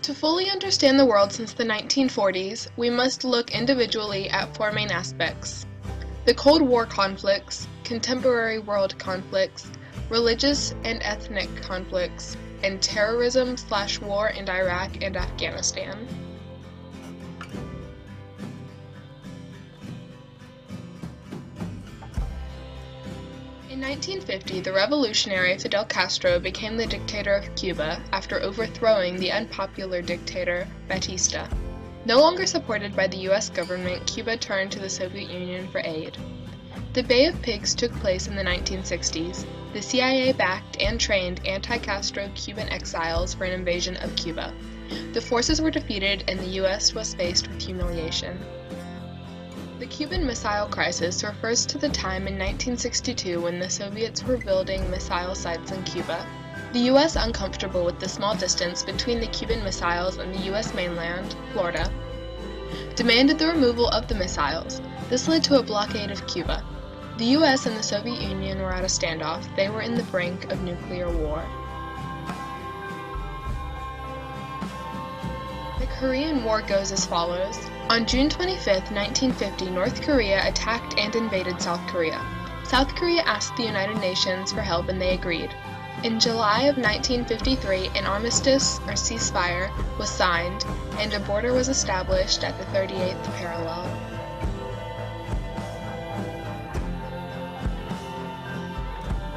To fully understand the world since the 1940s, we must look individually at four main aspects: the Cold War conflicts, contemporary world conflicts, religious and ethnic conflicts, and terrorism/war in Iraq and Afghanistan. In 1950, the revolutionary Fidel Castro became the dictator of Cuba after overthrowing the unpopular dictator Batista. No longer supported by the U.S. government, Cuba turned to the Soviet Union for aid. The Bay of Pigs took place in the 1960s. The CIA backed and trained anti-Castro Cuban exiles for an invasion of Cuba. The forces were defeated and the U.S. was faced with humiliation. The Cuban Missile Crisis refers to the time in 1962 when the Soviets were building missile sites in Cuba. The U.S., uncomfortable with the small distance between the Cuban missiles and the U.S. mainland, Florida, demanded the removal of the missiles. This led to a blockade of Cuba. The U.S. and the Soviet Union were at a standoff. They were in the brink of nuclear war. The Korean War goes as follows. On June 25, 1950, North Korea attacked and invaded South Korea. South Korea asked the United Nations for help and they agreed. In July of 1953, an armistice or ceasefire was signed and a border was established at the 38th parallel.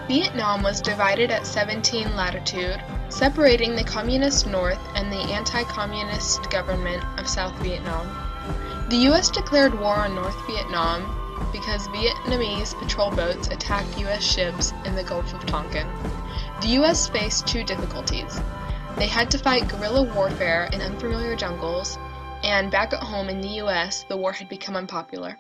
Vietnam was divided at 17 latitude, separating the Communist North and the anti-communist government of South Vietnam. The U.S. declared war on North Vietnam because Vietnamese patrol boats attacked U.S. ships in the Gulf of Tonkin. The U.S. faced two difficulties. They had to fight guerrilla warfare in unfamiliar jungles, and back at home in the U.S., the war had become unpopular.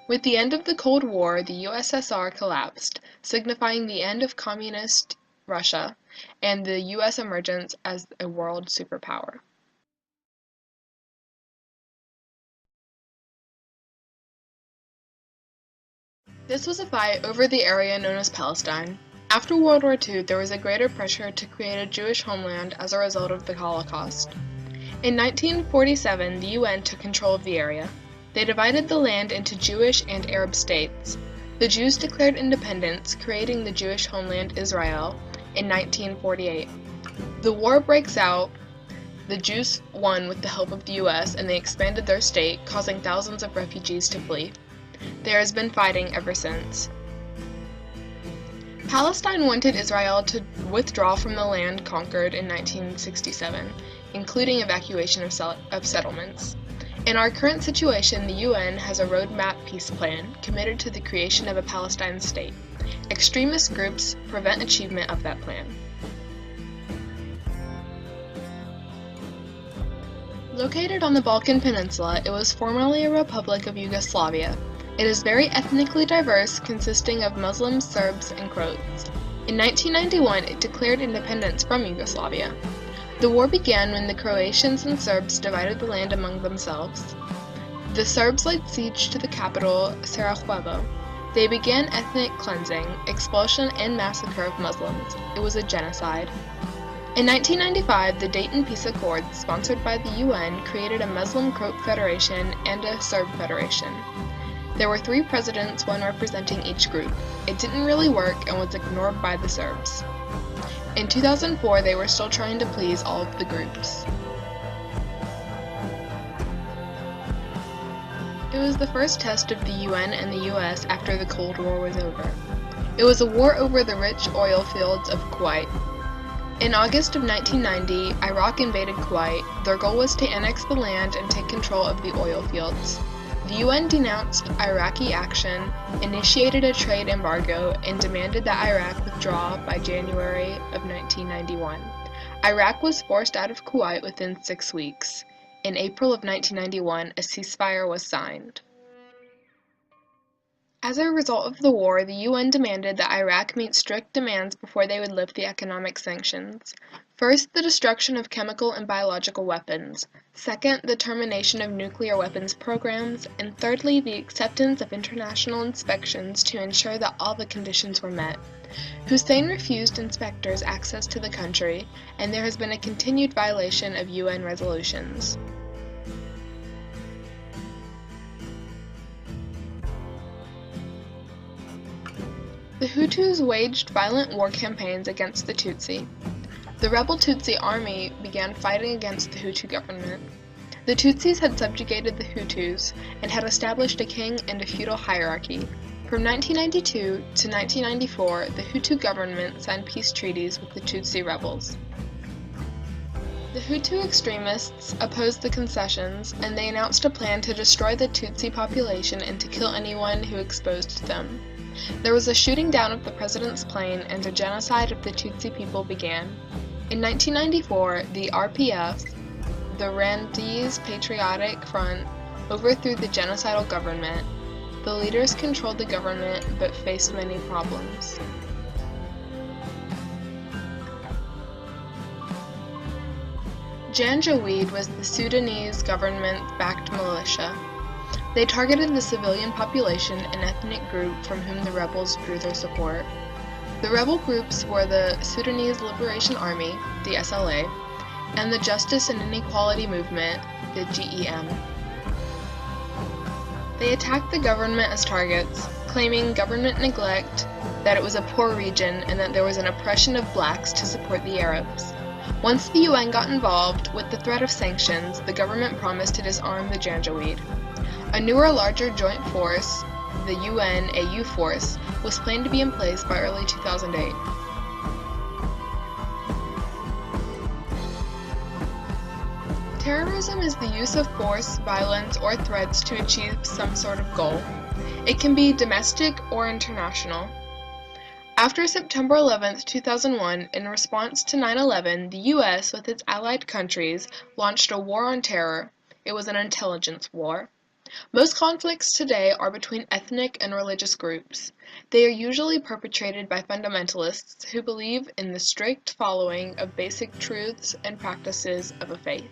With the end of the Cold War, the USSR collapsed, signifying the end of Communist Russia and the U.S. emergence as a world superpower. This was a fight over the area known as Palestine. After World War II, there was a greater pressure to create a Jewish homeland as a result of the Holocaust. In 1947, the UN took control of the area. They divided the land into Jewish and Arab states. The Jews declared independence, creating the Jewish homeland Israel in 1948. The war breaks out. The Jews won with the help of the US, and they expanded their state, causing thousands of refugees to flee. There has been fighting ever since. Palestine wanted Israel to withdraw from the land conquered in 1967, including evacuation of settlements. In our current situation, the UN has a roadmap peace plan committed to the creation of a Palestine state. Extremist groups prevent achievement of that plan. Located on the Balkan Peninsula, it was formerly a republic of Yugoslavia. It is very ethnically diverse, consisting of Muslims, Serbs, and Croats. In 1991, it declared independence from Yugoslavia. The war began when the Croatians and Serbs divided the land among themselves. The Serbs laid siege to the capital, Sarajevo. They began ethnic cleansing, expulsion, and massacre of Muslims. It was a genocide. In 1995, the Dayton Peace Accords, sponsored by the UN, created a Muslim Croat Federation and a Serb Federation. There were 3 presidents, one representing each group. It didn't really work and was ignored by the Serbs. In 2004, they were still trying to please all of the groups. It was the first test of the UN and the US after the Cold War was over. It was a war over the rich oil fields of Kuwait. In August of 1990, Iraq invaded Kuwait. Their goal was to annex the land and take control of the oil fields. The UN denounced Iraqi action, initiated a trade embargo, and demanded that Iraq withdraw by January of 1991. Iraq was forced out of Kuwait within 6 weeks. In April of 1991, a ceasefire was signed. As a result of the war, the UN demanded that Iraq meet strict demands before they would lift the economic sanctions. First, the destruction of chemical and biological weapons. Second, the termination of nuclear weapons programs. And thirdly, the acceptance of international inspections to ensure that all the conditions were met. Hussein refused inspectors access to the country, and there has been a continued violation of UN resolutions. The Hutus waged violent war campaigns against the Tutsi. The rebel Tutsi army began fighting against the Hutu government. The Tutsis had subjugated the Hutus and had established a king and a feudal hierarchy. From 1992 to 1994, the Hutu government signed peace treaties with the Tutsi rebels. The Hutu extremists opposed the concessions, and they announced a plan to destroy the Tutsi population and to kill anyone who exposed them. There was a shooting down of the president's plane, and a genocide of the Tutsi people began. In 1994, the RPF, the Rwandese Patriotic Front, overthrew the genocidal government. The leaders controlled the government but faced many problems. Janjaweed was the Sudanese government-backed militia. They targeted the civilian population, an ethnic group from whom the rebels drew their support. The rebel groups were the Sudanese Liberation Army, the SLA, and the Justice and Inequality Movement, the GEM. They attacked the government as targets, claiming government neglect, that it was a poor region, and that there was an oppression of blacks to support the Arabs. Once the UN got involved, with the threat of sanctions, the government promised to disarm the Janjaweed. A newer, larger joint force, the UN-AU force, was planned to be in place by early 2008. Terrorism is the use of force, violence, or threats to achieve some sort of goal. It can be domestic or international. After September 11, 2001, in response to 9/11, the US, with its allied countries, launched a war on terror. It was an intelligence war. Most conflicts today are between ethnic and religious groups. They are usually perpetrated by fundamentalists who believe in the strict following of basic truths and practices of a faith.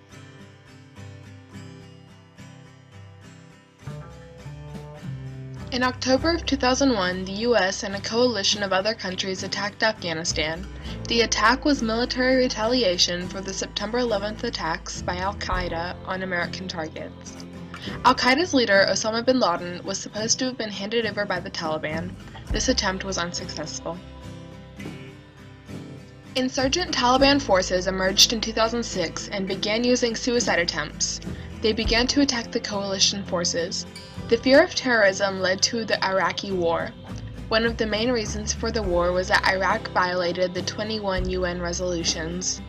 In October of 2001, the US and a coalition of other countries attacked Afghanistan. The attack was military retaliation for the September 11th attacks by al-Qaeda on American targets. Al-Qaeda's leader, Osama bin Laden, was supposed to have been handed over by the Taliban. This attempt was unsuccessful. Insurgent Taliban forces emerged in 2006 and began using suicide attempts. They began to attack the coalition forces. The fear of terrorism led to the Iraqi War. One of the main reasons for the war was that Iraq violated the 21 UN resolutions.